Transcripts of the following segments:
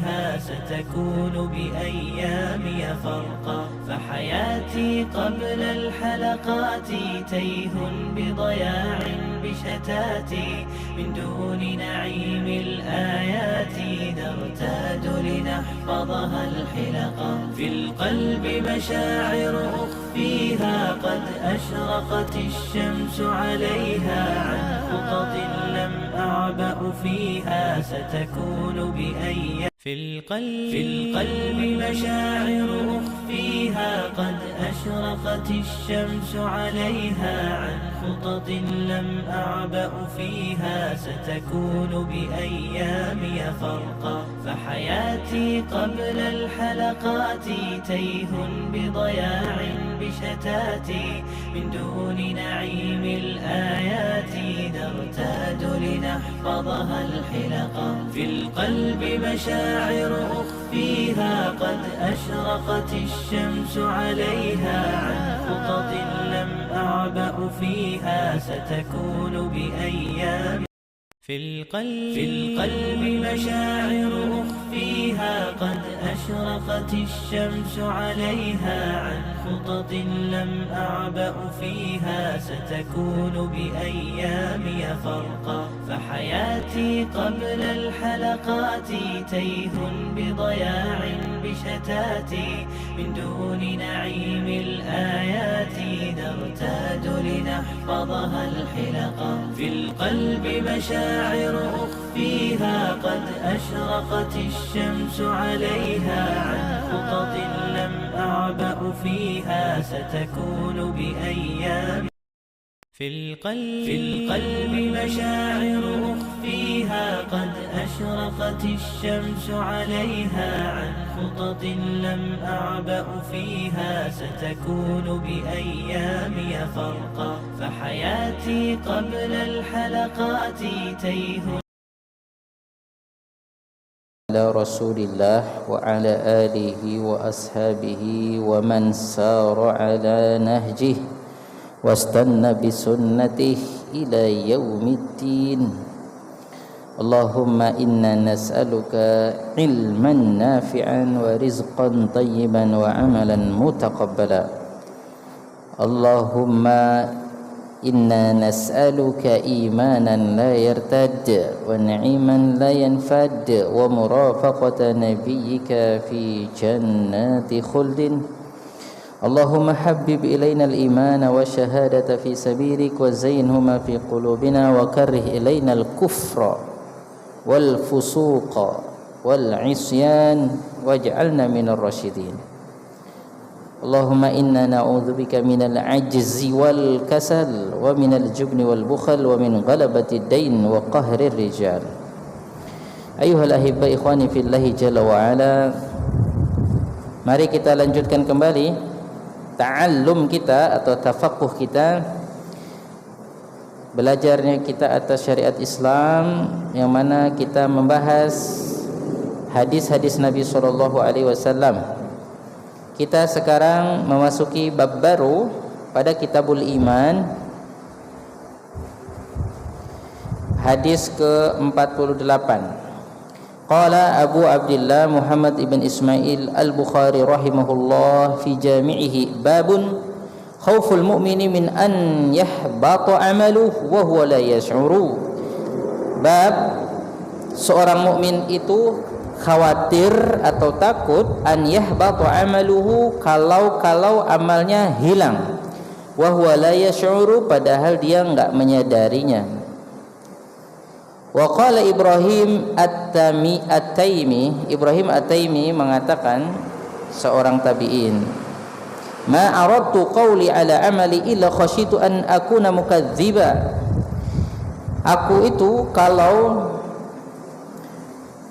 فيها ستكون بأيامي فرقا. فحياتي قبل الحلقات تيه بضياع بشتاتي، من دون نعيم الآيات نرتاد لنحفظها الحلقا. في القلب مشاعر أخفيها قد أشرقت الشمس عليها، عن خطط لم أعبأ فيها ستكون بأيام. في القلب مشاعر أخفيها قد أشرقت الشمس عليها، عن خطط لم أعبأ فيها ستكون بأيامي فرقا. فحياتي قبل الحلقات تيه بضياع بشتاتي، من دون نعيم الآيات نرتاد لنحفظها الحلقا. في القلب مشاعر أخفيها قد أشرقت الشمس عليها، عن خطط لم أعبأ فيها ستكون بأيام. في القلب مشاعر أخفيها قد أشرقت الشمس عليها، عن خطط لم أعبأ فيها ستكون بأيامي فرقا. فحياتي قبل الحلقات تيه بضياع بشتاتي، من دون نعيم الآيات نرتاد لنحفظها الحلقا. في القلب مشاعر أخفيها قد أشرقت الشمس عليها، عن خطط لم أعبأ فيها ستكون بأيام. في القلب مشاعر أخفيها قد أشرقت الشمس عليها، عن خطط لم أعبأ فيها ستكون بأيامي فرقا. فحياتي قبل الحلقات تيه. على رسول الله وعلى آله وأصحابه ومن سار على نهجه واستنى بسنته إلى يوم الدين. اللهم إنا نسألك علما نافعا ورزقا طيبا وعملا متقبلا. اللهم إنا نسألك إيمانا لا يرتد ونعيما لا ينفد ومرافقة نبيك في جنات خلد. اللهم حبب إلينا الإيمان والشهادة في سبيلك وزينهما في قلوبنا وكره إلينا الكفر والفسوق والعصيان واجعلنا من الراشدين. اللهم إنا نعوذ بك من العجز والكسل ومن الجبن والبخل ومن غلبة الدين وقهر الرجال. أيها الأحبة إخواني في الله جل وعلا, mari kita lanjutkan kembali ta'allum kita atau tafaquh kita, belajarnya kita atas syariat Islam, yang mana kita membahas hadis-hadis Nabi SAW. Kita sekarang memasuki bab baru pada Kitabul Iman, hadis ke-48. Qala Abu Abdullah Muhammad ibn Ismail al-Bukhari rahimahullah fi jami'ihi, babun khawful mu'mini min an yahbata amaluhu wa huwa la yash'uru. Bab seorang mukmin itu khawatir atau takut an yahbata amaluhu, kalau amalnya hilang, wa huwa la yash'uru, padahal dia enggak menyadarinya. Wa qala Ibrahim At-Taimi, Ibrahim At-Taimi mengatakan, seorang tabi'in, ma aradtu qawli ala amali illa khashitu an akuna mukadziba. Aku itu kalau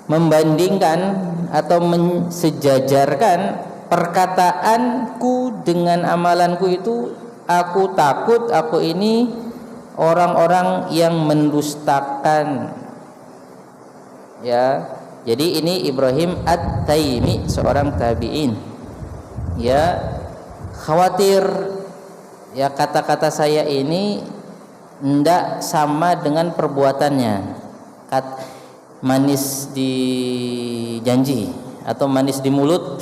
membandingkan atau mensejajarkan perkataanku dengan amalanku itu, aku takut aku ini orang-orang yang mendustakan. Ya, jadi ini Ibrahim At-Taimi, seorang tabi'in. Ya, khawatir ya kata-kata saya ini tidak sama dengan perbuatannya. Manis di janji, atau manis di mulut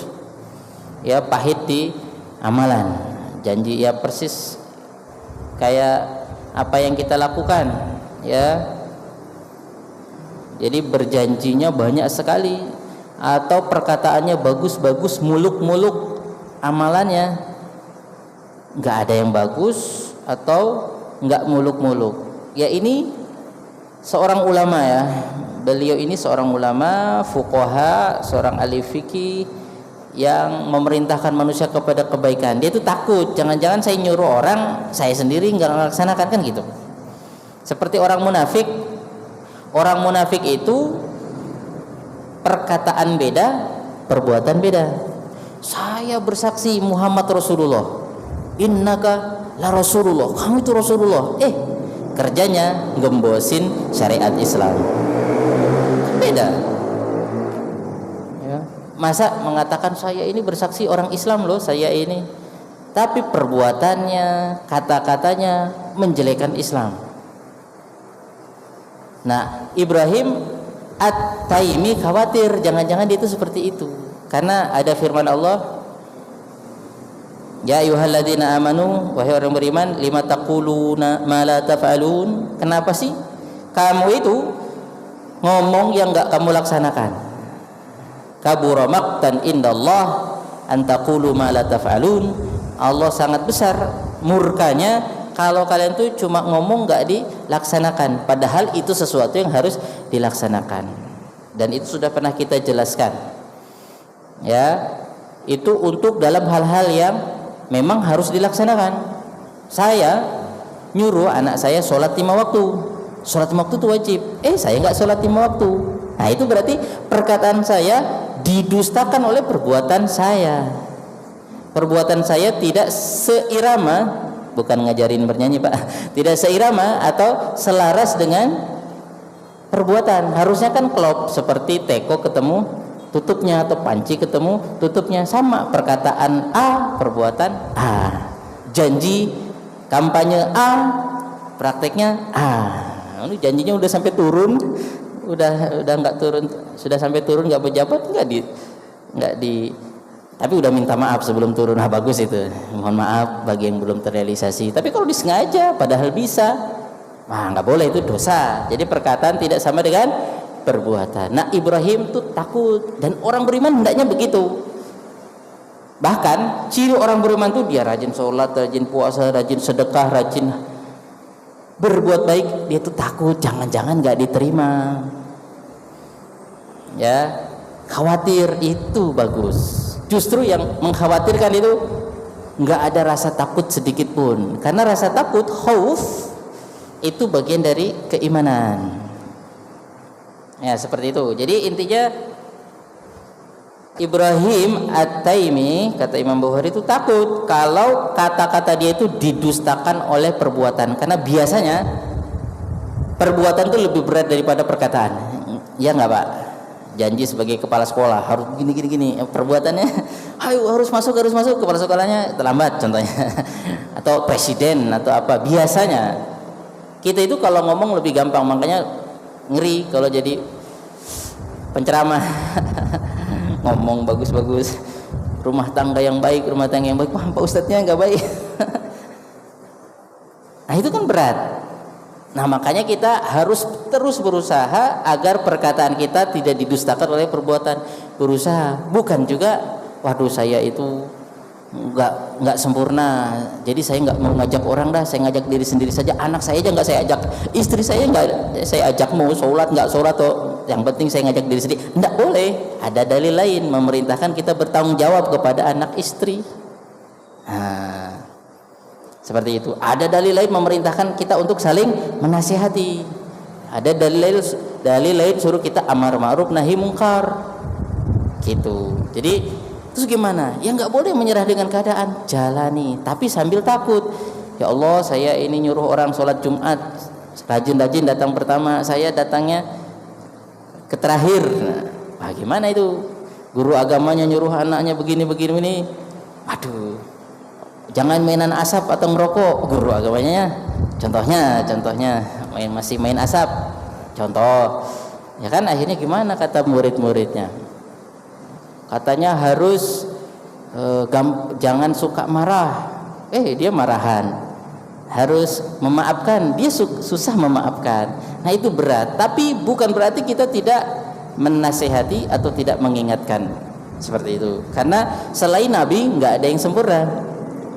ya pahit di amalan. Janji ya persis kayak apa yang kita lakukan ya. Jadi berjanjinya banyak sekali, atau perkataannya bagus-bagus, muluk-muluk, amalannya nggak ada yang bagus atau nggak muluk-muluk. Ya ini seorang ulama ya, beliau ini seorang ulama, fuqaha, seorang ahli fikih yang memerintahkan manusia kepada kebaikan. Dia itu takut, jangan-jangan saya nyuruh orang, saya sendiri nggak melaksanakan, kan gitu. Seperti orang munafik. Orang munafik itu perkataan beda, perbuatan beda. Saya bersaksi Muhammad Rasulullah, innaka la Rasulullah, kamu itu Rasulullah. Kerjanya gembosin syariat Islam. Beda. Ya. Masa mengatakan saya ini bersaksi orang Islam loh, saya ini, tapi perbuatannya, kata-katanya menjelekan Islam. Nah, Ibrahim At-Taimi khawatir jangan-jangan dia itu seperti itu, karena ada firman Allah, ya ayyuhalladzina amanu, wahai orang beriman, lima taquluna ma la taf'alun. Kenapa sih kamu itu ngomong yang enggak kamu laksanakan? Kabura maqtan indallah an taqulu ma la taf'alun. Allah sangat besar murkanya kalau kalian tuh cuma ngomong enggak dilaksanakan, padahal itu sesuatu yang harus dilaksanakan. Dan itu sudah pernah kita jelaskan. Ya, itu untuk dalam hal-hal yang memang harus dilaksanakan. Saya nyuruh anak saya sholat 5 waktu. Sholat 5 waktu itu wajib. Saya nggak sholat 5 waktu. Nah itu berarti perkataan saya didustakan oleh perbuatan saya. Perbuatan saya tidak seirama, bukan ngajarin bernyanyi Pak, tidak seirama atau selaras dengan perbuatan. Harusnya kan klop, seperti teko ketemu tutupnya, atau panci ketemu tutupnya, sama. Perkataan A, perbuatan A, janji kampanye A, prakteknya A. Ini janjinya udah sampai turun, udah nggak turun, sudah sampai turun nggak pejabat, nggak di, tapi udah minta maaf sebelum turun. Nah bagus itu, mohon maaf bagi yang belum terrealisasi. Tapi kalau disengaja padahal bisa, nggak boleh, itu dosa. Jadi perkataan tidak sama dengan perbuatan. Nah Ibrahim tuh takut, dan orang beriman hendaknya begitu. Bahkan ciri orang beriman tuh dia rajin sholat, rajin puasa, rajin sedekah, rajin berbuat baik. Dia tuh takut jangan-jangan nggak diterima. Ya, khawatir itu bagus. Justru yang mengkhawatirkan itu nggak ada rasa takut sedikit pun, karena rasa takut, khauf, itu bagian dari keimanan. Ya seperti itu. Jadi intinya Ibrahim At-Taimi, kata Imam Bukhari, itu takut kalau kata-kata dia itu didustakan oleh perbuatan, karena biasanya perbuatan itu lebih berat daripada perkataan. Ya nggak Pak? Janji sebagai kepala sekolah harus gini. Perbuatannya, ayo harus masuk, kepala sekolahnya terlambat contohnya. Atau presiden atau apa. Biasanya kita itu kalau ngomong lebih gampang, makanya ngeri kalau jadi penceramah. Ngomong bagus-bagus, rumah tangga yang baik, wah Pak Ustadznya nggak baik. Nah itu kan berat. Nah makanya kita harus terus berusaha agar perkataan kita tidak didustakan oleh perbuatan. Berusaha, bukan juga waduh saya itu nggak sempurna, jadi saya nggak mau ngajak orang dah, saya ngajak diri sendiri saja. Anak saya aja nggak saya ajak, istri saya nggak saya ajak, mau sholat nggak sholat toh, yang penting saya ngajak diri sendiri. Nggak boleh, ada dalil lain memerintahkan kita bertanggung jawab kepada anak istri. Seperti itu. Ada dalil lain memerintahkan kita untuk saling menasihati. Ada dalil lain suruh kita amar ma'ruf nahi mungkar. Gitu. Jadi terus gimana? Ya nggak boleh menyerah dengan keadaan, jalani, tapi sambil takut. Ya Allah, saya ini nyuruh orang sholat Jumat, rajin-rajin datang pertama, saya datangnya ke terakhir. Nah, gimana itu? Guru agamanya nyuruh anaknya begini. Waduh, jangan mainan asap atau ngerokok. Guru agamanya contohnya masih main asap. Contoh. Ya kan akhirnya gimana kata murid-muridnya? Katanya harus jangan suka marah. Dia marahan. Harus memaafkan, dia susah memaafkan. Nah itu berat. Tapi bukan berarti kita tidak menasehati atau tidak mengingatkan seperti itu. Karena selain Nabi nggak ada yang sempurna.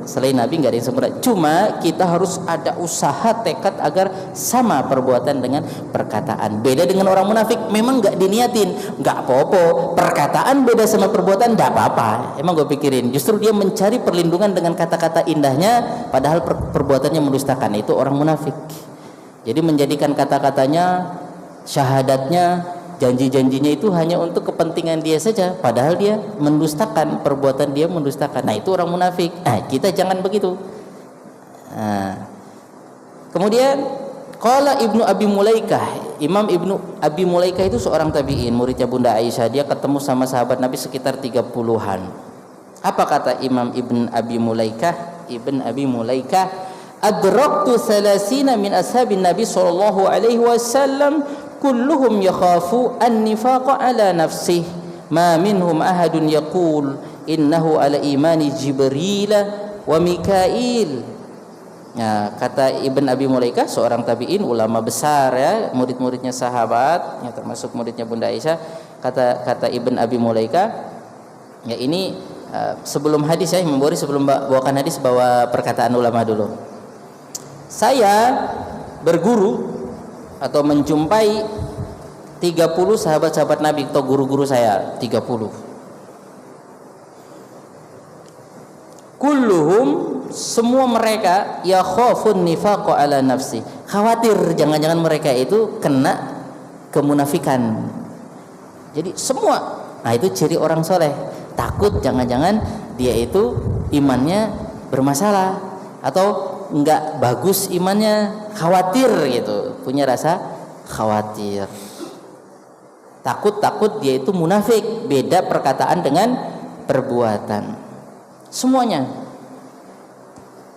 Selain Nabi nggak ada yang sempurna. Cuma kita harus ada usaha tekad agar sama perbuatan dengan perkataan. Beda dengan orang munafik, memang nggak diniatin, nggak apa-apa. Perkataan beda sama perbuatan, nggak apa-apa. Emang gue pikirin, justru dia mencari perlindungan dengan kata-kata indahnya, padahal perbuatannya mendustakan. Itu orang munafik. Jadi menjadikan kata-katanya, syahadatnya, janji-janjinya itu hanya untuk kepentingan dia saja, padahal dia mendustakan, perbuatan dia mendustakan. Nah itu orang munafik. Kita jangan begitu. Kemudian qala Ibnu Abi Mulaikah, Imam Ibnu Abi Mulaikah itu seorang tabi'in, muridnya Bunda Aisyah. Dia ketemu sama sahabat Nabi sekitar 30-an. Apa kata Imam Ibn Abi Mulaikah? Ibn Abi Mulaikah, adraktu 30 min ashabin Nabi sallallahu alaihi wasallam kulluhum yakhafu an-nifaqa ala nafsih ma minhum ahadun yaqul innahu ala imani Jibril wa Mikail. Kata Ibn Abi Mulaikah, seorang tabi'in, ulama besar ya, murid-muridnya sahabat, yang termasuk muridnya Bunda Aisyah. Kata Ibn Abi Mulaikah, ya ini sebelum hadis ya, sebelum bawakan hadis bawa perkataan ulama dulu. Saya berguru atau menjumpai 30 sahabat-sahabat Nabi atau guru-guru saya 30. Kulluhum, semua mereka yakhafun nifaqa ala nafsi, khawatir jangan-jangan mereka itu kena kemunafikan. Jadi semua, nah itu ciri orang soleh, takut jangan-jangan dia itu imannya bermasalah atau enggak bagus imannya, khawatir gitu, punya rasa khawatir, takut dia itu munafik. Beda perkataan dengan perbuatan, semuanya.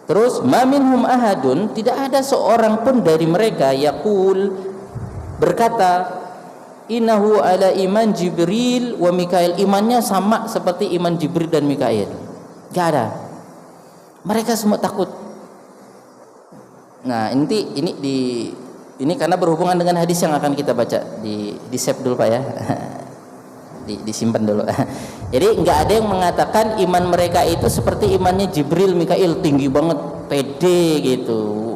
Terus ma minhum ahadun, tidak ada seorang pun dari mereka yaqul, berkata innahu ala iman Jibril wa Mikail, imannya sama seperti iman Jibril dan Mikail. Enggak ada. Mereka semua takut. Nah, ini karena berhubungan dengan hadis yang akan kita baca, di save dulu Pak ya. Disimpan dulu. Jadi nggak ada yang mengatakan iman mereka itu seperti imannya Jibril, Mikail, tinggi banget, pede gitu.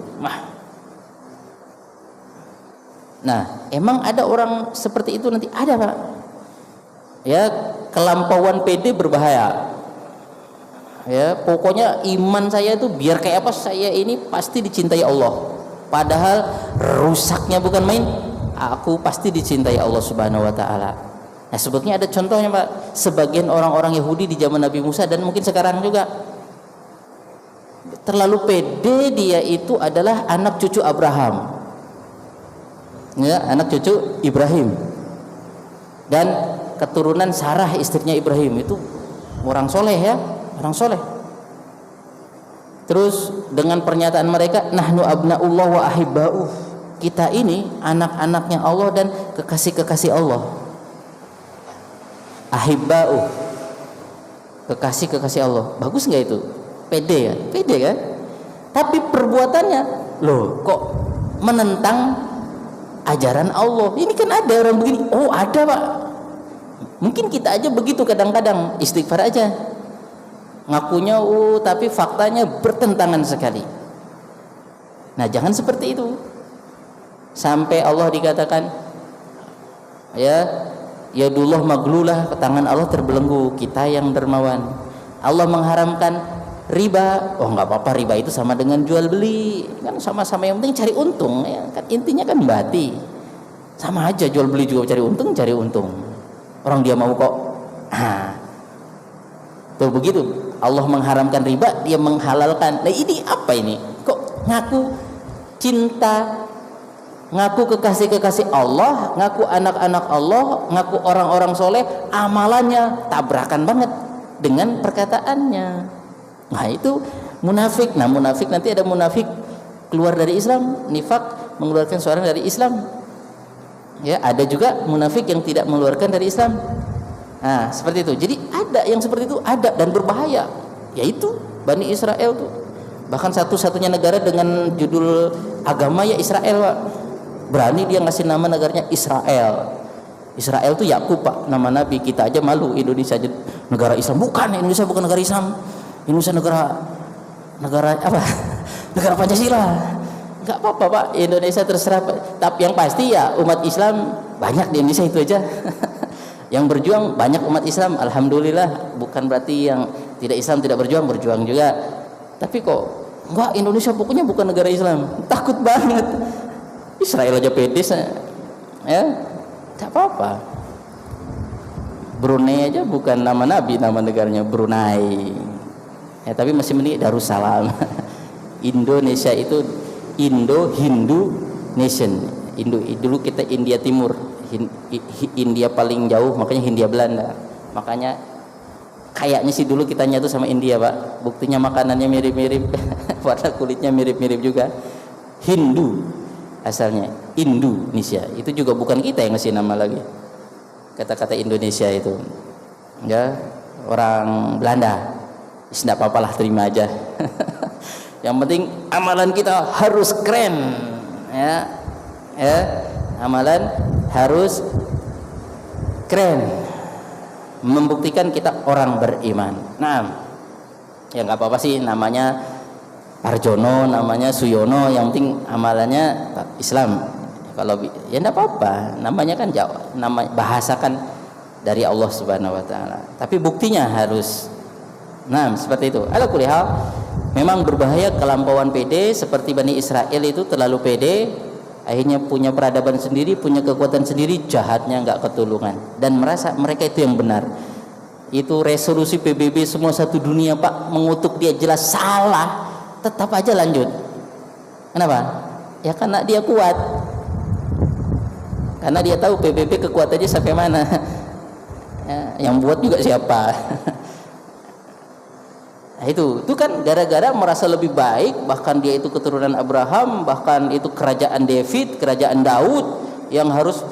Nah, emang ada orang seperti itu nanti? Ada Pak. Ya, kelampauan pede berbahaya. Ya, pokoknya iman saya itu biar kayak apa, saya ini pasti dicintai Allah. Padahal rusaknya bukan main. Aku pasti dicintai Allah Subhanahu wa taala. Nah, sebetulnya ada contohnya, Pak. Sebagian orang-orang Yahudi di zaman Nabi Musa dan mungkin sekarang juga terlalu pede, dia itu adalah anak cucu Abraham. Ya, anak cucu Ibrahim. Dan keturunan Sarah istrinya Ibrahim, itu orang soleh ya. Orang soleh. Terus dengan pernyataan mereka, nahnu abnaullah wa ahibba'u, kita ini anak-anaknya Allah dan kekasih-kekasih Allah. Ahibba'u, kekasih-kekasih Allah. Bagus nggak itu? Pede ya? Pede kan? Tapi perbuatannya, loh kok menentang ajaran Allah. Ini kan ada orang begini. Oh ada Pak. Mungkin kita aja begitu kadang-kadang, istighfar aja. Ngakunya tapi faktanya bertentangan sekali. Nah jangan seperti itu. Sampai Allah dikatakan ya yadullah maglulah, tangan Allah terbelenggu, kita yang dermawan. Allah mengharamkan riba. Oh nggak apa-apa, riba itu sama dengan jual beli, kan sama-sama, yang penting cari untung ya, kan intinya kan bati. Sama aja, jual beli juga cari untung. Orang dia mau kok. Tuh begitu. Allah mengharamkan riba, dia menghalalkan. Nah ini apa ini? Kok ngaku cinta, ngaku kekasih-kekasih Allah, ngaku anak-anak Allah, ngaku orang-orang soleh, amalannya tabrakan banget dengan perkataannya. Nah itu munafik. Nah munafik nanti ada munafik keluar dari Islam, nifak mengeluarkan seorang dari Islam. Ya ada juga munafik yang tidak mengeluarkan dari Islam. Nah, seperti itu. Jadi ada yang seperti itu, ada dan berbahaya. Yaitu Bani Israel tuh. Bahkan satu-satunya negara dengan judul agama ya Israel, Pak. Berani dia ngasih nama negaranya Israel. Israel tuh Yakub, Pak, nama nabi. Kita aja malu, Indonesia aja negara Islam. Bukan, Indonesia bukan negara Islam. Indonesia negara apa? Negara Pancasila. Enggak apa-apa, Pak. Indonesia terserah, Pak. Tapi yang pasti ya umat Islam banyak di Indonesia, itu aja. Yang berjuang banyak umat Islam, alhamdulillah. Bukan berarti yang tidak Islam tidak berjuang juga. Tapi kok enggak, Indonesia pokoknya bukan negara Islam. Takut banget. Israel aja pede, ya. Tak apa-apa. Brunei aja bukan nama nabi, nama negaranya Brunei. Ya, tapi masih mending Darussalam. Indonesia itu Indo Hindu Nation. Dulu kita India Timur, India paling jauh, makanya Hindia Belanda. Makanya kayaknya sih dulu kita nyatu sama India, Pak. Buktinya makanannya mirip-mirip, warna kulitnya mirip-mirip juga. Hindu asalnya, Indonesia. Itu juga bukan kita yang ngasih nama lagi. Kata-kata Indonesia itu, ya, orang Belanda. Tidak apa-apalah, terima aja. Yang penting amalan kita harus keren, ya, amalan harus keren, membuktikan kita orang beriman. Nah, ya nggak apa-apa sih namanya Parjono, namanya Suyono, yang penting amalannya Islam. Kalau ya enggak apa-apa, namanya kan nama bahasa kan dari Allah Subhanahu wa taala. Tapi buktinya harus, nah seperti itu. Ala kulli hal, memang berbahaya kelampauan pede seperti Bani Israel itu, terlalu pede, akhirnya punya peradaban sendiri, punya kekuatan sendiri, jahatnya enggak ketulungan dan merasa mereka itu yang benar. Itu resolusi PBB semua satu dunia, Pak, mengutuk dia jelas salah, tetap aja lanjut. Kenapa? Ya karena dia kuat, karena dia tahu PBB kekuatannya sampai mana. Ya, yang buat juga siapa. Nah, itu kan gara-gara merasa lebih baik, bahkan dia itu keturunan Abraham, bahkan itu kerajaan David, kerajaan Daud yang harus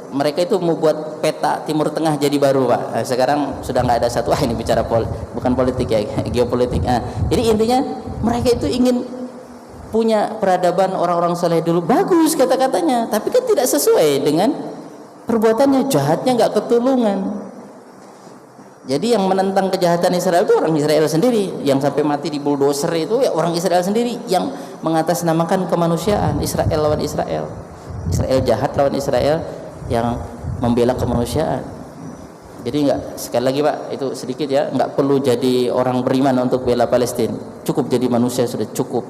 mereka itu mau buat peta Timur Tengah jadi baru, Pak. Nah, sekarang sudah nggak ada satu. Ini bicara bukan politik ya, geopolitik. Nah, jadi intinya mereka itu ingin punya peradaban orang-orang saleh dulu, bagus kata-katanya, tapi kan tidak sesuai dengan perbuatannya, jahatnya nggak ketulungan. Jadi yang menentang kejahatan Israel itu orang Israel sendiri, yang sampai mati di bulldozer itu ya orang Israel sendiri, yang mengatasnamakan kemanusiaan. Israel lawan Israel, Israel jahat lawan Israel yang membela kemanusiaan. Jadi enggak, sekali lagi Pak, itu sedikit ya, enggak perlu jadi orang beriman untuk bela Palestina, cukup jadi manusia sudah cukup.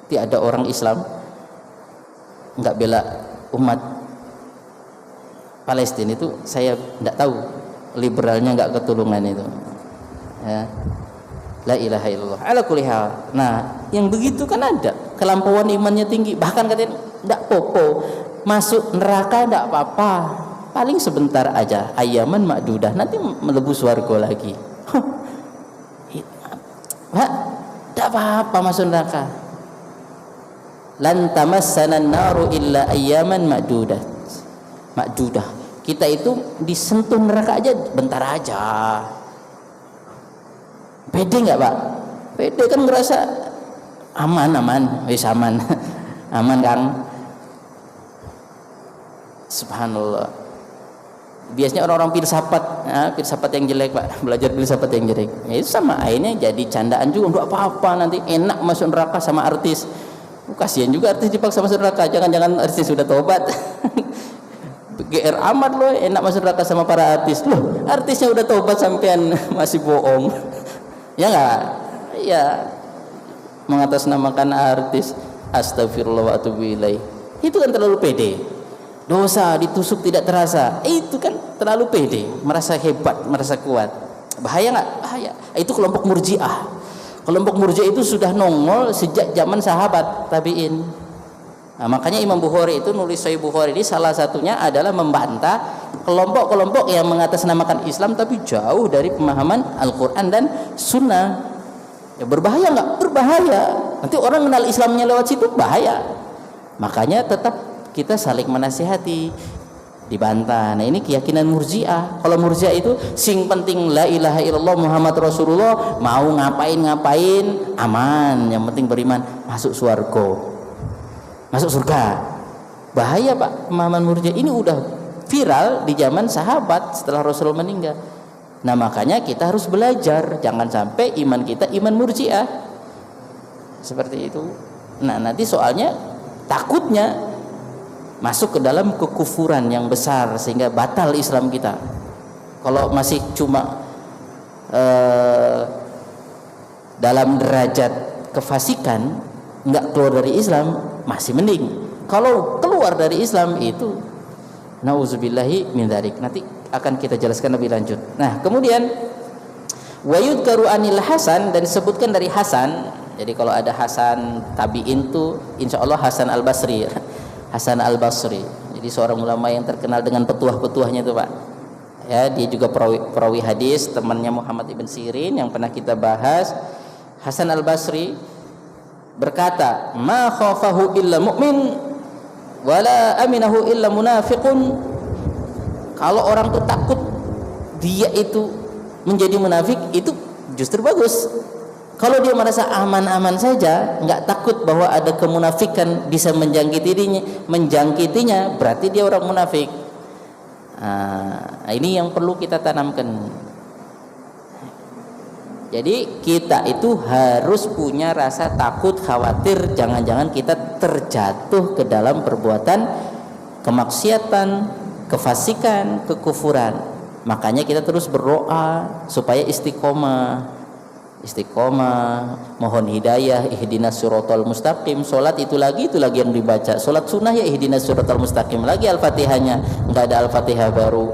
Tidak ada orang Islam enggak bela umat Palestina, itu saya enggak tahu liberalnya enggak ketulungan itu, ya. La ilaha illallah. Ala kulli hal. Nah, yang begitu kan ada kelampauan imannya tinggi, bahkan katanya enggak popo, masuk neraka enggak apa-apa, paling sebentar aja, ayaman makdudah, nanti melebus surga lagi. Pak, enggak apa-apa masuk neraka. Lan tamassana an-naru illa ayaman makdudah. Kita itu disentuh neraka aja bentar aja. Pede nggak, Pak? Pede kan ngerasa aman, wis aman. Aman, Kang. Subhanallah. Biasanya orang-orang filsafat yang jelek, Pak, belajar filsafat yang jelek. Ya itu sama, akhirnya jadi candaan juga. Enggak apa-apa, nanti enak masuk neraka sama artis. Kasihan juga artis dipaksa masuk neraka. Jangan-jangan artis sudah tobat. GR amat loh, enak masuk neraka sama para artis. Loh, artisnya udah tobat sampean masih bohong. Ya enggak? Ya, mengatasnamakan artis. Astagfirullah wa atubu ilaih. Itu kan terlalu pede. Dosa ditusuk tidak terasa. Itu kan terlalu pede, merasa hebat, merasa kuat. Bahaya enggak? Bahaya. Itu kelompok Murji'ah. Kelompok Murji'ah itu sudah nongol sejak zaman sahabat tabi'in. Nah, makanya Imam Bukhari itu nulis Sahih Bukhari ini salah satunya adalah membantah kelompok-kelompok yang mengatasnamakan Islam tapi jauh dari pemahaman Al-Quran dan Sunnah. Ya, berbahaya nggak? Berbahaya. Nanti orang kenal Islamnya lewat situ, bahaya. Makanya tetap kita saling menasihati. dibantah. Nah ini keyakinan Murji'ah. Kalau Murji'ah itu sing penting la ilaha illallah Muhammad Rasulullah, mau ngapain aman, yang penting beriman, masuk surga, masuk surga. Bahaya Pak pemahaman Murji'ah ini, udah viral di zaman sahabat setelah Rasulullah meninggal. Nah makanya kita harus belajar, jangan sampai iman kita iman Murji'ah seperti itu. Nah nanti soalnya takutnya masuk ke dalam kekufuran yang besar sehingga batal Islam kita. Kalau masih cuma dalam derajat kefasikan, nggak keluar dari Islam, masih mending. Kalau keluar dari Islam itu nauzubillahi min dzalik. Nanti akan kita jelaskan lebih lanjut. Nah kemudian wa yudkaru anil Hasan, dan disebutkan dari Hasan. Jadi kalau ada Hasan tabi'in tuh insya Allah Hasan al-Basri, Hasan al-Basri. Jadi seorang ulama yang terkenal dengan petuah-petuahnya itu Pak. Ya, dia juga perawi hadis, temannya Muhammad ibn Sirin yang pernah kita bahas. Hasan al-Basri berkata, "Ma khafahu illa mu'min wala aminahu illa munafiqun." Kalau orang tuh takut dia itu menjadi munafik, itu justru bagus. Kalau dia merasa aman-aman saja, nggak takut bahwa ada kemunafikan bisa menjangkitinya, berarti dia orang munafik. Nah, ini yang perlu kita tanamkan. Jadi kita itu harus punya rasa takut, khawatir, jangan-jangan kita terjatuh ke dalam perbuatan kemaksiatan, kefasikan, kekufuran. Makanya kita terus berdoa supaya istiqomah, mohon hidayah, ihdinas siratal mustaqim. Salat itu lagi yang dibaca. Salat sunnah ya ihdinas siratal mustaqim, lagi Al-Fatihahnya, enggak ada Al-Fatihah baru.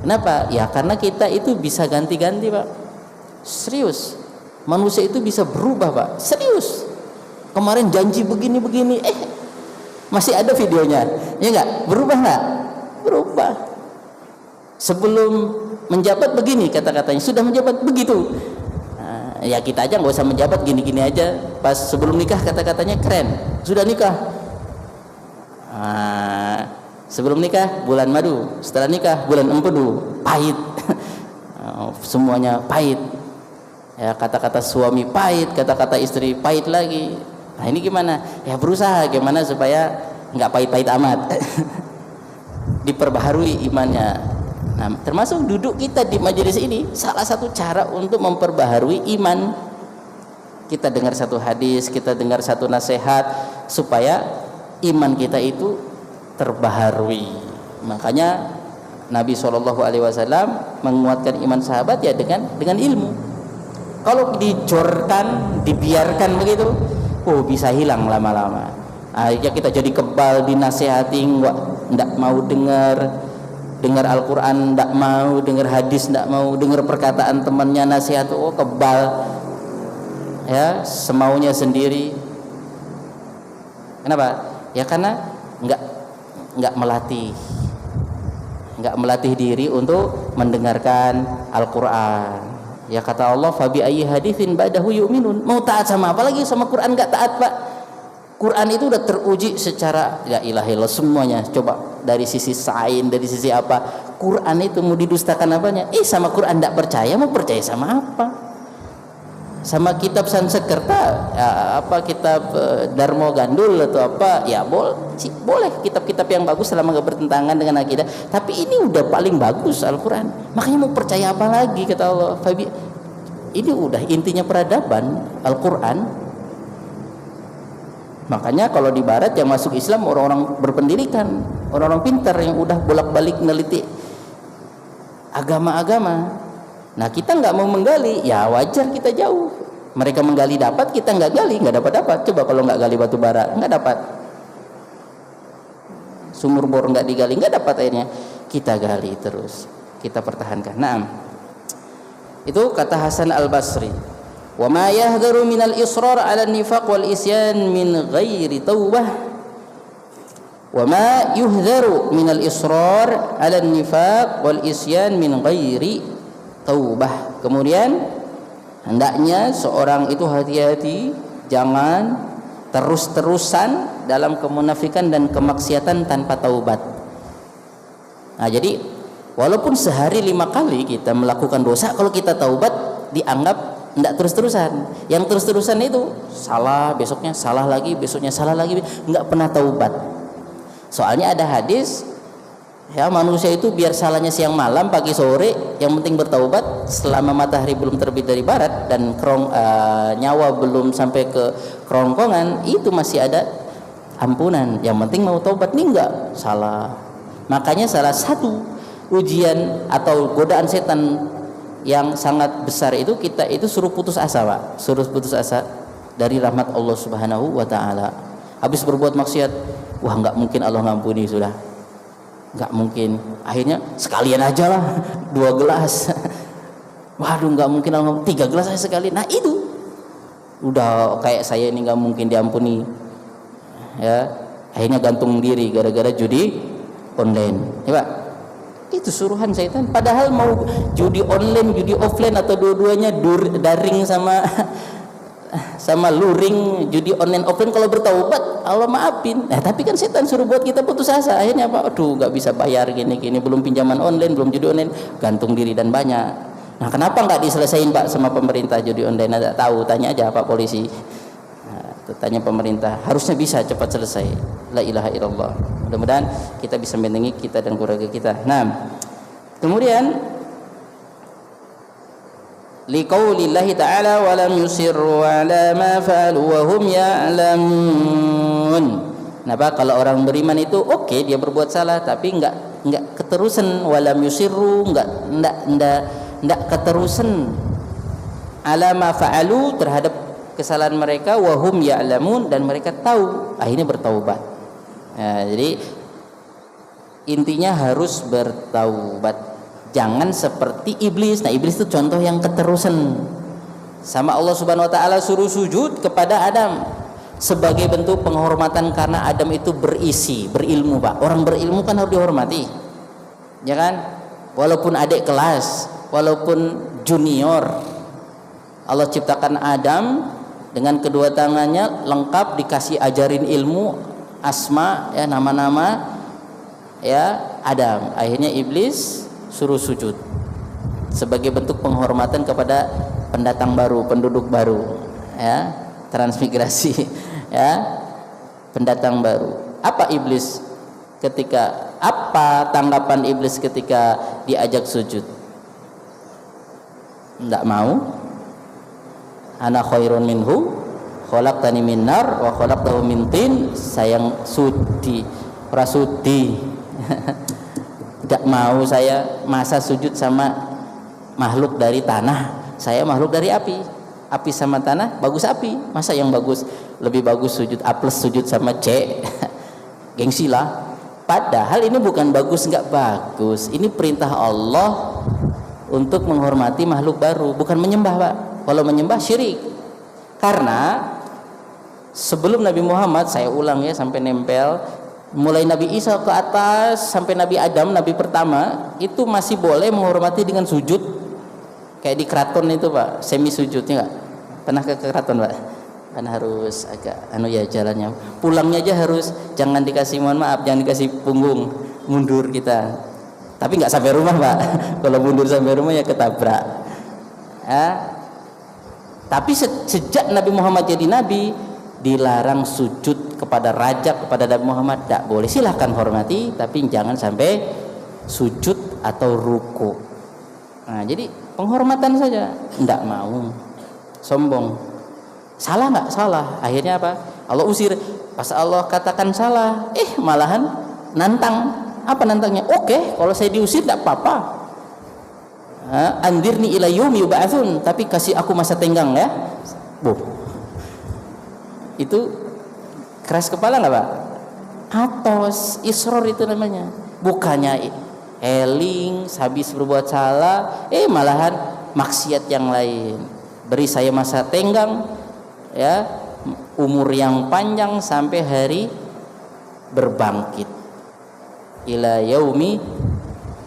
Kenapa? Ya karena kita itu bisa ganti-ganti Pak. Serius. Manusia itu bisa berubah Pak. Serius. Kemarin janji begini-begini, masih ada videonya. Ya enggak? Berubah enggak? Berubah. Sebelum menjabat begini kata-katanya, sudah menjabat begitu. Ya kita aja nggak usah menjabat, gini-gini aja. Pas sebelum nikah kata-katanya keren, sudah nikah. Sebelum nikah bulan madu, setelah nikah bulan empedu, pahit. Semuanya pahit. Ya kata-kata suami pahit, kata-kata istri pahit lagi. Nah ini gimana? Ya berusaha gimana supaya nggak pahit-pahit amat. Diperbaharui imannya. Nah, termasuk duduk kita di majelis ini salah satu cara untuk memperbaharui iman. Kita dengar satu hadis, kita dengar satu nasihat supaya iman kita itu terbaharui. Makanya Nabi SAW menguatkan iman sahabat ya dengan ilmu. Kalau dijorkan, dibiarkan begitu, bisa hilang lama-lama. Akhirnya kita jadi kebal, dinasehati enggak mau dengar Al-Quran, tidak mau dengar hadis, tidak mau dengar perkataan temannya, nasihat, kebal ya, semaunya sendiri. Kenapa? Ya karena nggak melatih diri untuk mendengarkan Al-Quran. Ya kata Allah, fabi ayyi haditsin ba'dahu yu'minun. Mau taat sama apa lagi sama Quran? Nggak taat Pak. Quran itu udah teruji secara la ilaha illallah semuanya. Coba dari sisi sains, dari sisi apa, Quran itu mau didustakan apanya? Sama Quran tidak percaya, mau percaya sama apa? Sama kitab Sansekerta, kitab Darmo Gandul atau apa? Ya boleh kitab-kitab yang bagus selama nggak bertentangan dengan akidah. Tapi ini udah paling bagus Al-Quran. Makanya mau percaya apa lagi kata Allah? Ini udah intinya peradaban Al-Quran. Makanya kalau di barat yang masuk Islam orang-orang berpendidikan, orang-orang pintar yang udah bolak-balik meneliti agama-agama. Nah kita nggak mau menggali, ya wajar kita jauh. Mereka menggali dapat, kita nggak gali, nggak dapat. Coba kalau nggak gali batu bara, nggak dapat. Sumur bor nggak digali, nggak dapat airnya. Kita gali terus, kita pertahankan. Nah, itu kata Hasan al-Basri. Wa ma yahdharu minal israr 'ala an-nifaq wal isyan min ghairi taubah. Wa ma yuhdharu minal israr 'ala an-nifaq wal isyan min ghairi taubah. Kemudian hendaknya seorang itu hati-hati, jangan terus-terusan dalam kemunafikan dan kemaksiatan tanpa taubat. Nah, jadi walaupun sehari 5 kali kita melakukan dosa, kalau kita taubat dianggap tidak terus-terusan. Yang terus-terusan itu salah, besoknya salah lagi, besoknya salah lagi, nggak pernah taubat. Soalnya ada hadis, ya, manusia itu biar salahnya siang malam, pagi sore, yang penting bertaubat. Selama matahari belum terbit dari barat dan nyawa belum sampai ke kerongkongan, itu masih ada ampunan. Yang penting mau taubat nih, enggak salah. Makanya salah satu ujian atau godaan setan yang sangat besar itu, kita itu suruh putus asa, Pak. Suruh putus asa dari rahmat Allah Subhanahu wa taala. Habis berbuat maksiat, wah nggak mungkin Allah ngampuni, sudah nggak mungkin. Akhirnya sekalian aja lah 2 gelas. Waduh, nggak mungkin Allah, 3 gelas aja sekali. Nah itu udah kayak saya ini nggak mungkin diampuni, ya. Akhirnya gantung diri gara-gara judi online, ya Pak. Itu suruhan setan. Padahal mau judi online, judi offline, atau dua-duanya daring sama luring, judi online offline, kalau bertaubat Allah maafin. Nah, tapi kan setan suruh buat kita putus asa. Akhirnya apa? Aduh, nggak bisa bayar gini-gini, belum pinjaman online, belum judi online, gantung diri dan banyak. Nah, kenapa nggak diselesain, Pak, sama pemerintah judi online? Nggak tahu, tanya aja Pak polisi. Nah, tanya pemerintah, harusnya bisa cepat selesai. La ilaha illallah. Mudah-mudahan kita bisa melindungi kita dan keluarga kita. Nah, kemudian liqaulillahi ta'ala wa lam yusirru ala ma fa'alu wa hum ya'lamun. Nah, Pak, kalau orang beriman itu oke, dia berbuat salah tapi enggak keterusan, wa lam yusirru, enggak keterusan ala ma fa'alu, terhadap kesalahan mereka, wa hum ya'lamun, dan mereka tahu, akhirnya bertaubat. Nah, jadi intinya harus bertaubat. Jangan seperti iblis. Nah, iblis itu contoh yang keterusan. Sama Allah Subhanahu wa taala suruh sujud kepada Adam sebagai bentuk penghormatan, karena Adam itu berilmu, Pak. Orang berilmu kan harus dihormati. Ya kan? Walaupun adik kelas, walaupun junior. Allah ciptakan Adam dengan kedua tangannya lengkap, dikasih ajarin ilmu, asma, ya, nama-nama, ya, Adam. Akhirnya iblis suruh sujud sebagai bentuk penghormatan kepada pendatang baru, penduduk baru, ya, transmigrasi, ya, pendatang baru. Apa tanggapan iblis ketika diajak sujud? Enggak mau. Ana khairun minhu, khalaqtani min nar wa khalaqtahu min tin. Sayang sudi, prasudi. Tidak mau saya, masa sujud sama makhluk dari tanah, saya makhluk dari api. Api sama tanah bagus api, masa yang bagus, lebih bagus sujud A plus sujud sama C. Gengsi lah. Padahal ini bukan bagus nggak bagus, ini perintah Allah untuk menghormati makhluk baru, bukan menyembah, Pak. Kalau menyembah syirik. Karena sebelum Nabi Muhammad, saya ulang ya sampai nempel, mulai Nabi Isa ke atas sampai Nabi Adam, Nabi pertama, itu masih boleh menghormati dengan sujud. Kayak di keraton itu, Pak, semi sujudnya nggak? Pernah ke keraton, Pak? Kan harus agak jalannya. Pulangnya aja harus, jangan dikasih, mohon maaf, jangan dikasih punggung, mundur kita. Tapi nggak sampai rumah, Pak. Kalau mundur sampai rumah ya ketabrak. Tapi sejak Nabi Muhammad jadi nabi, dilarang sujud kepada raja, kepada Nabi Muhammad. Tidak boleh, silahkan hormati, tapi jangan sampai sujud atau ruku. Nah, jadi penghormatan saja, tidak mau, sombong. Salah nggak? Salah. Akhirnya apa? Allah usir. Pas Allah katakan salah, malahan nantang. Apa nantangnya? Oke, kalau saya diusir tidak apa-apa. Andirni ila yaumi yub'atsun, tapi kasih aku masa tenggang ya. Itu keras kepala nggak, Pak? Atos, isror itu namanya. Bukannya eling habis berbuat salah, malahan maksiat yang lain. Beri saya masa tenggang, ya, umur yang panjang sampai hari berbangkit. Ila yaumi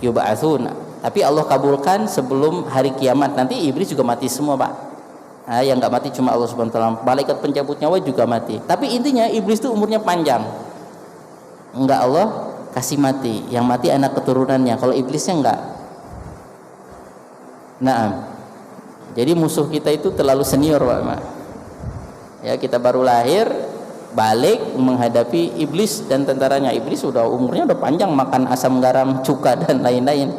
yub'atsun. Tapi Allah kabulkan sebelum hari kiamat. Nanti iblis juga mati semua, Pak. Nah, yang nggak mati cuma Allah Subhanahu wa taala. Malaikat pencabut nyawa juga mati. Tapi intinya iblis itu umurnya panjang. Enggak Allah kasih mati. Yang mati anak keturunannya, kalau iblisnya enggak. Nah, jadi musuh kita itu terlalu senior, Pak. Ya, kita baru lahir, balik menghadapi iblis dan tentaranya. Iblis umurnya udah panjang, makan asam garam, cuka dan lain-lain.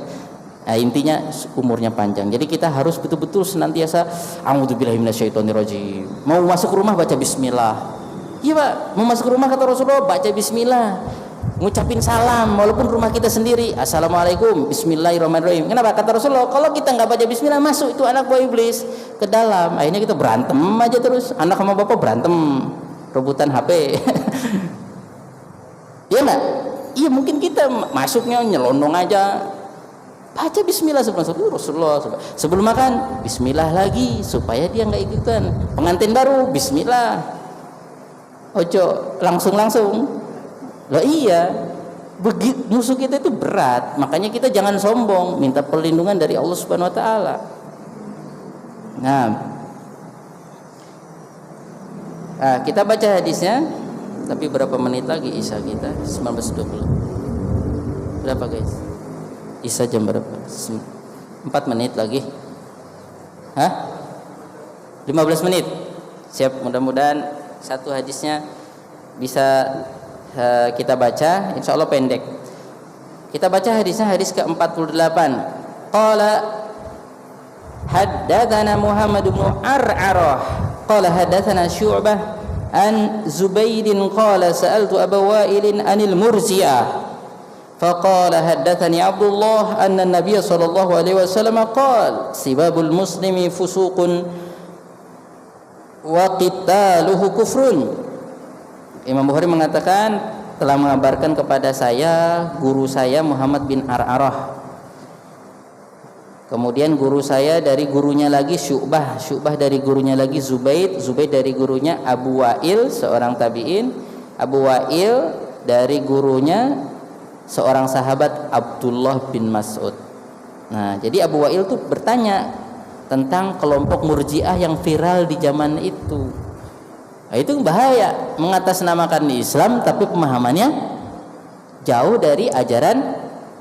Nah, intinya umurnya panjang. Jadi kita harus betul-betul senantiasa a'udzubillahi minasyaitonirrajim. Mau masuk rumah baca bismillah. Iya, Pak, mau masuk rumah kata Rasulullah baca bismillah. Ngucapin salam walaupun rumah kita sendiri, assalamualaikum, bismillahirrahmanirrahim. Kenapa? Kata Rasulullah, kalau kita nggak baca bismillah masuk itu anak buah iblis ke dalam. Akhirnya kita berantem aja terus, anak sama bapak berantem, rebutan HP. Iya nggak? Iya, mungkin kita masuknya nyelondong aja. Baca bismillah sebelum masuk Rasulullah. Sebelum makan bismillah lagi supaya dia nggak ikutan. Pengantin baru bismillah. Ojo langsung. Loh iya, begitu musuh kita itu berat, makanya kita jangan sombong, minta perlindungan dari Allah Subhanahu wa taala. Nah, kita baca hadisnya, tapi berapa menit lagi Isya kita? 19.20. Berapa guys? Isya jam berapa? 4 menit lagi. 15 menit. Siap, mudah-mudahan satu hadisnya bisa kita baca, insya Allah pendek. Kita baca hadisnya, hadis ke-48. Qala haddatsana Muhammad bin Ar'arah qala haddatsana Syu'bah an Zubaidin qala sa'altu Abu Wa'il anil Murji'ah faqala haddatsani Abdullah anna an-nabiy sallallahu alaihi wasallam qala sibabul muslimi fusuqun wa qitaluhu kufrun. Imam Bukhari mengatakan telah mengabarkan kepada saya guru saya Muhammad bin Ar'arah. Kemudian guru saya dari gurunya lagi Syu'bah dari gurunya lagi Zubaid dari gurunya Abu Wa'il seorang tabi'in, Abu Wa'il dari gurunya seorang sahabat Abdullah bin Mas'ud. Nah, jadi Abu Wa'il tuh bertanya tentang kelompok Murji'ah yang viral di zaman itu. Nah, itu bahaya, mengatasnamakan Islam tapi pemahamannya jauh dari ajaran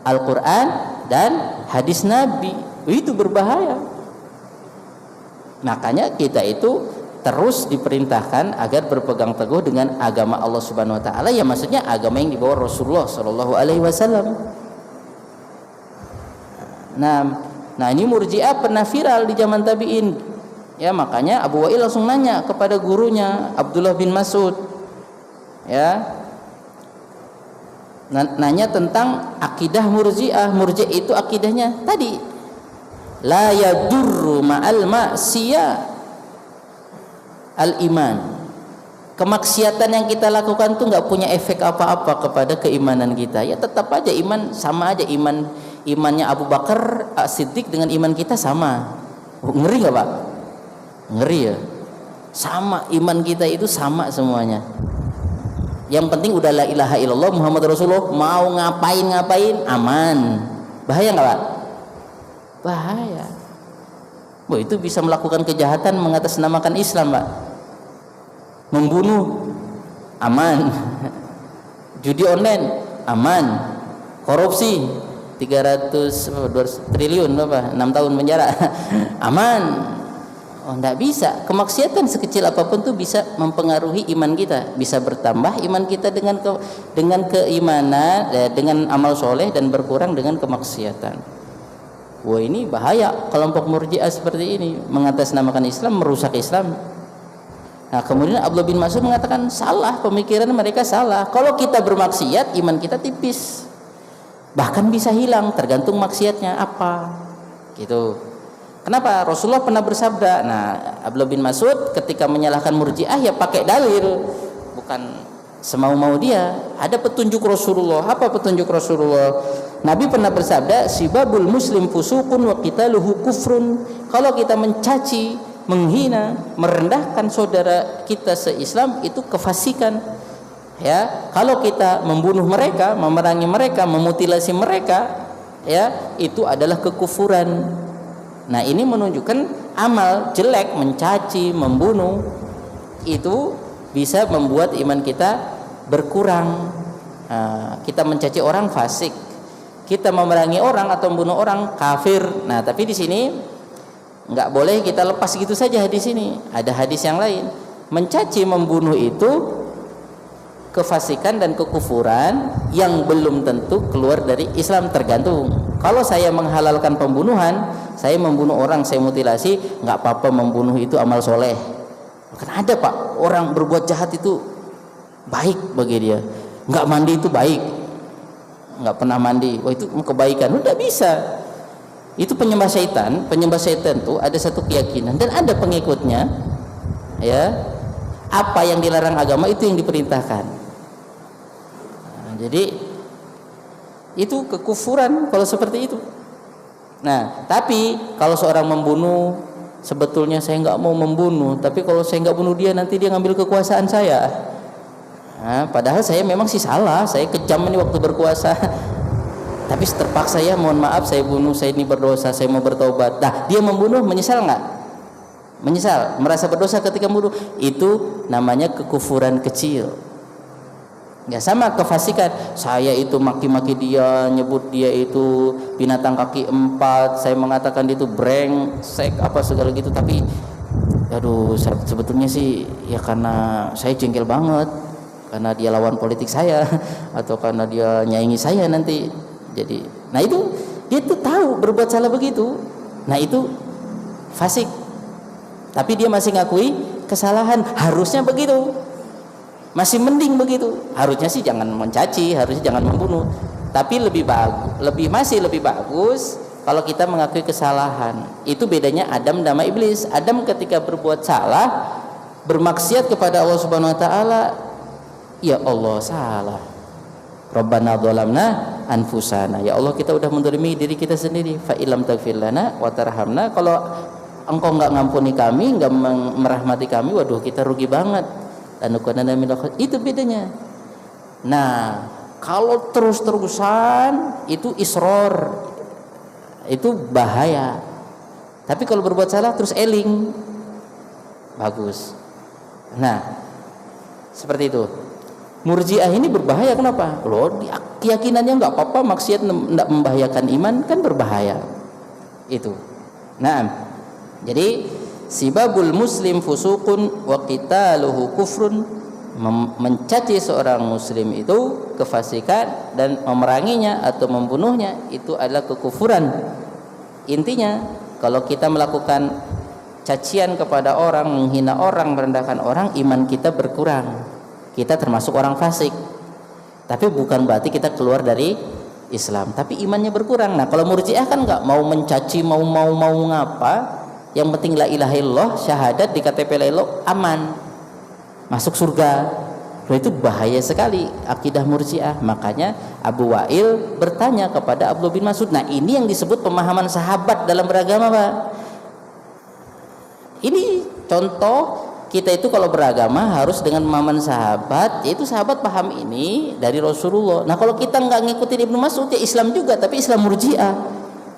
Al-Quran dan hadis Nabi. Itu berbahaya. Makanya kita itu terus diperintahkan agar berpegang teguh dengan agama Allah Subhanahu wa taala, ya maksudnya agama yang dibawa Rasulullah sallallahu alaihi wasallam. Nah, ini Murji'ah pernah viral di zaman tabi'in. Ya, makanya Abu Wa'il langsung nanya kepada gurunya Abdullah bin Mas'ud. Ya. Nanya tentang akidah Murji'ah. Murji'ah itu akidahnya tadi la yadurru ma'al ma'siyah al-iman. Kemaksiatan yang kita lakukan tuh nggak punya efek apa-apa kepada keimanan kita. Ya tetap aja iman sama aja, imannya Abu Bakar Siddiq dengan iman kita sama. Ngeri nggak, Pak? Ngeri ya, sama iman kita itu sama semuanya. Yang penting udah la ilaha illallah Muhammad Rasulullah, mau ngapain aman. Bahaya nggak, Pak? Bahaya. Wah, itu bisa melakukan kejahatan mengatasnamakan Islam, Pak. Membunuh aman, judi online aman, korupsi 200 triliun apa 6 tahun penjara aman. Oh, enggak bisa. Kemaksiatan sekecil apapun tuh bisa mempengaruhi iman kita, bisa bertambah iman kita dengan keimanan, dengan amal soleh, dan berkurang dengan kemaksiatan. Wah, ini bahaya kelompok Murji'ah seperti ini, mengatasnamakan Islam, merusak Islam. Nah, kemudian Abdullah bin Mas'ud mengatakan salah, pemikiran mereka salah. Kalau kita bermaksiat, iman kita tipis, bahkan bisa hilang, tergantung maksiatnya apa. Gitu. Kenapa? Rasulullah pernah bersabda. Nah, Abdullah bin Mas'ud ketika menyalahkan Murji'ah ya pakai dalil, bukan semau-mau dia. Ada petunjuk Rasulullah. Apa petunjuk Rasulullah? Nabi pernah bersabda, sibabul muslim fusuqun wa qitaluhu kufrun. Kalau kita mencaci, menghina, merendahkan saudara kita se-Islam, itu kefasikan. Ya, kalau kita membunuh mereka, memerangi mereka, memutilasi mereka, ya, itu adalah kekufuran. Nah, ini menunjukkan amal jelek, mencaci, membunuh, itu bisa membuat iman kita berkurang. Kita mencaci orang fasik, kita memerangi orang atau membunuh orang kafir. Nah, tapi di sini nggak boleh kita lepas gitu saja. Di sini ada hadis yang lain, mencaci membunuh itu kefasikan dan kekufuran yang belum tentu keluar dari Islam, tergantung. Kalau saya menghalalkan pembunuhan, saya membunuh orang, saya mutilasi, nggak apa-apa, membunuh itu amal soleh. Kan ada Pak, orang berbuat jahat itu baik bagi dia, nggak mandi itu baik, nggak pernah mandi, wah itu kebaikan, udah bisa. Itu penyembah syaitan. Penyembah syaitan tuh ada satu keyakinan dan ada pengikutnya, ya. Apa yang dilarang agama itu yang diperintahkan. Nah, jadi itu kekufuran kalau seperti itu. Nah, tapi kalau seorang membunuh, sebetulnya saya nggak mau membunuh, tapi kalau saya nggak bunuh dia nanti dia ngambil kekuasaan saya. Nah, padahal saya memang sih salah, saya kejam ini waktu berkuasa. Tapi terpaksa ya, mohon maaf saya bunuh, saya ini berdosa, saya mau bertobat. Nah, dia membunuh, menyesal nggak? Menyesal, merasa berdosa ketika membunuh. Itu namanya kekufuran kecil. Ya, sama kefasikan. Saya itu maki-maki dia, nyebut dia itu binatang kaki 4, saya mengatakan dia itu brengsek apa segala gitu, tapi aduh, sebetulnya sih ya karena saya jengkel banget, karena dia lawan politik saya atau karena dia nyaingi saya nanti. Jadi, nah itu dia tuh tahu berbuat salah begitu. Nah, itu fasik. Tapi dia masih ngakui kesalahan, harusnya begitu. Masih mending begitu. Harusnya sih jangan mencaci, harusnya jangan membunuh. Tapi lebih bagus kalau kita mengakui kesalahan. Itu bedanya Adam sama iblis. Adam ketika berbuat salah, bermaksiat kepada Allah Subhanahu wa taala, ya Allah salah. Rabbana dzalamna anfusana. Ya Allah, kita udah menzalimi diri kita sendiri. Fa illam taghfir lana wa tarhamna. Kalau Engkau nggak ngampuni kami, nggak merahmati kami, waduh kita rugi banget. Itu bedanya. Nah, kalau terus-terusan itu isror, itu bahaya. Tapi kalau berbuat salah terus eling, bagus. Nah, seperti itu. Murji'ah ini berbahaya, kenapa? Loh, keyakinannya nggak apa-apa, maksiat nggak membahayakan iman, kan berbahaya. Itu. Nah, jadi sibabul muslim fusuqun wa qitaluhu kufrun. Mencaci seorang muslim itu kefasikan, dan memeranginya atau membunuhnya itu adalah kekufuran. Intinya, kalau kita melakukan cacian kepada orang, menghina orang, merendahkan orang, iman kita berkurang. Kita termasuk orang fasik. Tapi bukan berarti kita keluar dari Islam, tapi imannya berkurang. Nah, kalau Murji'ah kan nggak mau mencaci, mau ngapa, yang penting la ilaha illallah, syahadat di KTP la ilaha, aman, masuk surga. Loh, itu bahaya sekali akidah Murji'ah. Makanya Abu Wa'il bertanya kepada Abdullah bin Mas'ud. Nah, ini yang disebut pemahaman sahabat dalam beragama, Pak. Ini contoh kita itu kalau beragama harus dengan pemahaman sahabat, yaitu sahabat paham ini dari Rasulullah. Nah, kalau kita nggak ngikutin Ibnu Mas'ud, ya Islam juga, tapi Islam Murji'ah.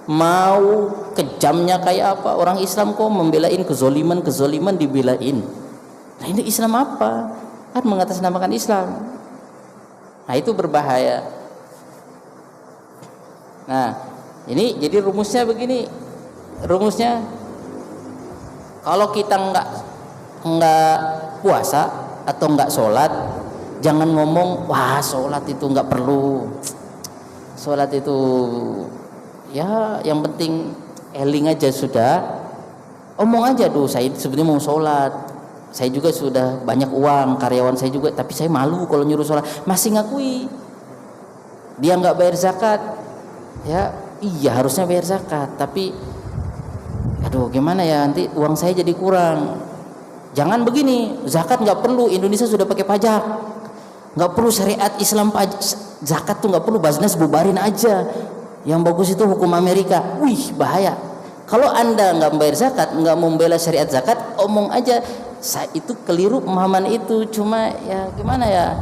Mau kejamnya kayak apa, orang Islam kok membelain kezoliman dibelain. Nah, ini Islam apa? Kan mengatasnamakan Islam. Nah, itu berbahaya. Nah, ini jadi rumusnya begini. Rumusnya, kalau kita nggak puasa atau nggak sholat, jangan ngomong wah sholat itu nggak perlu, sholat itu ya yang penting eling aja sudah. Omong aja, duh saya sebenarnya mau sholat, saya juga sudah banyak uang, karyawan saya juga, tapi saya malu kalau nyuruh sholat. Masih ngakui dia nggak bayar zakat, ya iya harusnya bayar zakat, tapi aduh gimana ya, nanti uang saya jadi kurang. Jangan begini, zakat nggak perlu, Indonesia sudah pakai pajak, nggak perlu syariat Islam, zakat tuh nggak perlu, Basnas bubarin aja, yang bagus itu hukum Amerika. Wih, bahaya. Kalau Anda nggak membayar zakat, nggak membela syariat zakat, omong aja. Itu keliru pemahaman itu. Cuma ya gimana ya,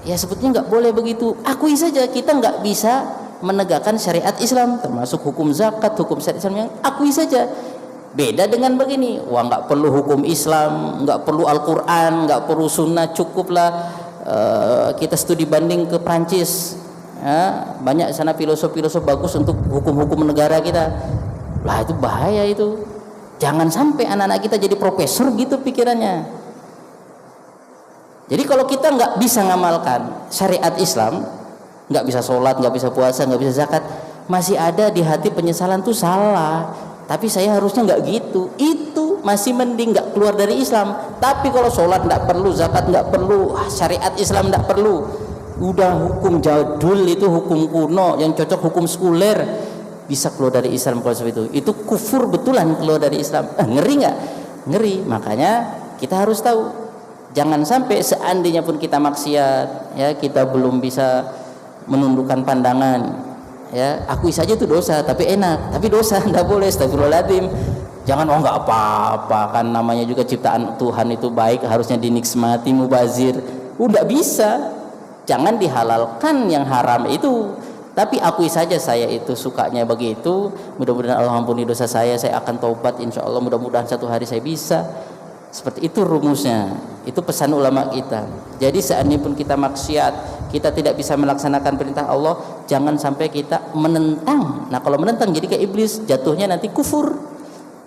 ya sebetulnya nggak boleh begitu. Akui saja kita nggak bisa menegakkan syariat Islam, termasuk hukum zakat, hukum syariat Islam, yang akui saja. Beda dengan begini, wah nggak perlu hukum Islam, nggak perlu Al-Quran, nggak perlu Sunnah, cukuplah kita studi banding ke Prancis, ya, banyak sana filosof-filosof bagus untuk hukum-hukum negara kita. Lah itu bahaya itu. Jangan sampai anak-anak kita jadi profesor gitu pikirannya. Jadi kalau kita nggak bisa ngamalkan syariat Islam, nggak bisa sholat, nggak bisa puasa, nggak bisa zakat, masih ada di hati penyesalan tuh salah. Tapi saya harusnya nggak gitu. Itu masih mending nggak keluar dari Islam. Tapi kalau sholat nggak perlu, zakat nggak perlu, syariat Islam nggak perlu, udah hukum jadul itu, hukum kuno yang cocok hukum sekuler, bisa keluar dari Islam kalau seperti itu kufur betulan keluar dari Islam. Ngeri nggak? Ngeri. Makanya kita harus tahu, jangan sampai seandainya pun kita maksiat, ya kita belum bisa menundukkan pandangan, ya akui saja itu dosa, tapi enak, tapi dosa, tidak boleh. Astagfirullahaladzim. Jangan nggak apa-apa, kan namanya juga ciptaan Tuhan itu baik, harusnya dinikmati, mubazir. Nggak bisa. Jangan dihalalkan yang haram itu, tapi akui saja saya itu sukanya begitu, mudah-mudahan Allah ampuni dosa saya akan taubat insya Allah, mudah-mudahan satu hari saya bisa. Seperti itu rumusnya, itu pesan ulama kita. Jadi seandainya pun kita maksiat, kita tidak bisa melaksanakan perintah Allah, jangan sampai kita menentang. Nah kalau menentang jadi kayak iblis, jatuhnya nanti kufur,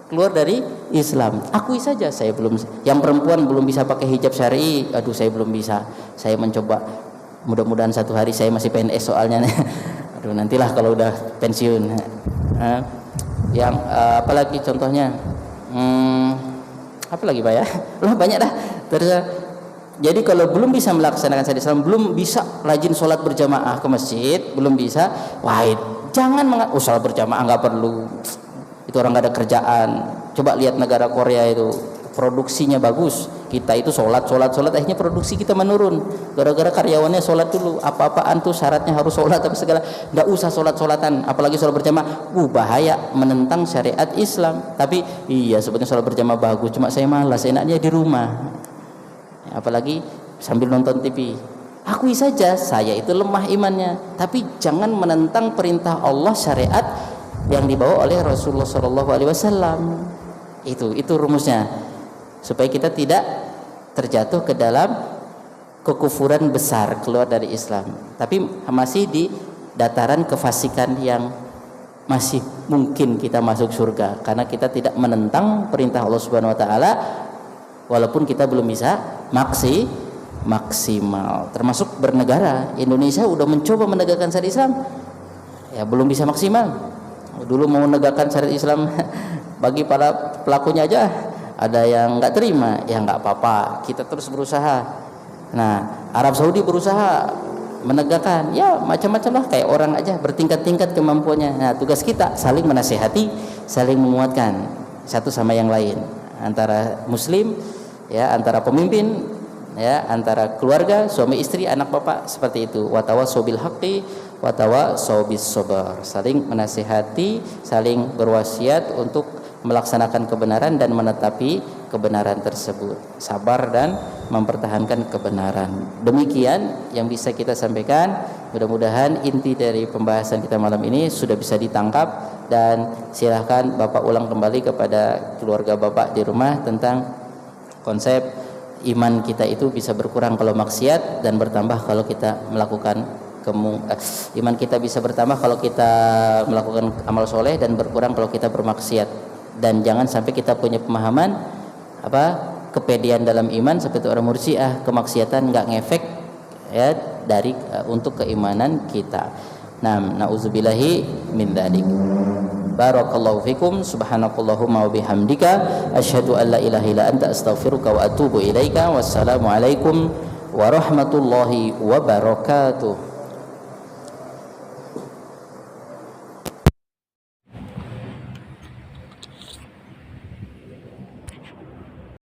keluar dari Islam. Akui saja saya belum, yang perempuan belum bisa pakai hijab syar'i, aduh saya belum bisa, saya mencoba, mudah-mudahan satu hari saya masih PNS soalnya. Aduh nantilah kalau udah pensiun. Yang apalagi contohnya, apa lagi Pak ya? Banyak dah. Jadi kalau belum bisa melaksanakan syariat Islam, belum bisa rajin sholat berjamaah ke masjid, belum bisa, wah jangan sholat berjamaah nggak perlu, itu orang nggak ada kerjaan. Coba lihat negara Korea itu, produksinya bagus, kita itu sholat, akhirnya produksi kita menurun gara-gara karyawannya sholat dulu. Apa-apaan tuh syaratnya harus sholat, tapi segala nggak usah sholat-sholatan, apalagi sholat berjamaah, bahaya, menentang syariat Islam. Tapi iya sebetulnya sholat berjamaah bagus, cuma saya malas, enaknya di rumah, apalagi sambil nonton TV. Akui saja saya itu lemah imannya, tapi jangan menentang perintah Allah, syariat yang dibawa oleh Rasulullah SAW. Itu rumusnya, supaya kita tidak terjatuh ke dalam kekufuran besar, keluar dari Islam, tapi masih di dataran kefasikan yang masih mungkin kita masuk surga, karena kita tidak menentang perintah Allah Subhanahu Wa Taala, walaupun kita belum bisa maksimal. Termasuk bernegara, Indonesia udah mencoba menegakkan syariat Islam, ya belum bisa maksimal. Dulu mau menegakkan syariat Islam bagi para pelakunya aja ada yang nggak terima, ya nggak apa-apa, kita terus berusaha. Nah Arab Saudi berusaha menegakkan, ya macam-macam lah, kayak orang aja bertingkat-tingkat kemampuannya. Nah tugas kita saling menasihati, saling menguatkan satu sama yang lain, antara muslim, ya antara pemimpin, ya antara keluarga, suami istri, anak bapak, seperti itu. Watawasau bil haqqi watawasau bis sabr, saling menasihati, saling berwasiat untuk melaksanakan kebenaran dan menetapi kebenaran tersebut, sabar dan mempertahankan kebenaran. Demikian yang bisa kita sampaikan. Mudah-mudahan inti dari pembahasan kita malam ini sudah bisa ditangkap, dan silahkan Bapak ulang kembali kepada keluarga Bapak di rumah tentang konsep iman kita itu bisa berkurang kalau maksiat dan bertambah kalau kita melakukan iman kita bisa bertambah kalau kita melakukan amal soleh dan berkurang kalau kita bermaksiat. Dan jangan sampai kita punya pemahaman kepedean dalam iman seperti orang Murji'ah, kemaksiatan nggak ngefek ya dari untuk keimanan kita. Na'udzubillahi min dzalik. Barakallahu fikum, subhanakallahumma wa bihamdika asyhadu an la ilaha illa anta astaghfiruka wa atubu ilaika. Wassalamualaikum warahmatullahi wabarakatuh.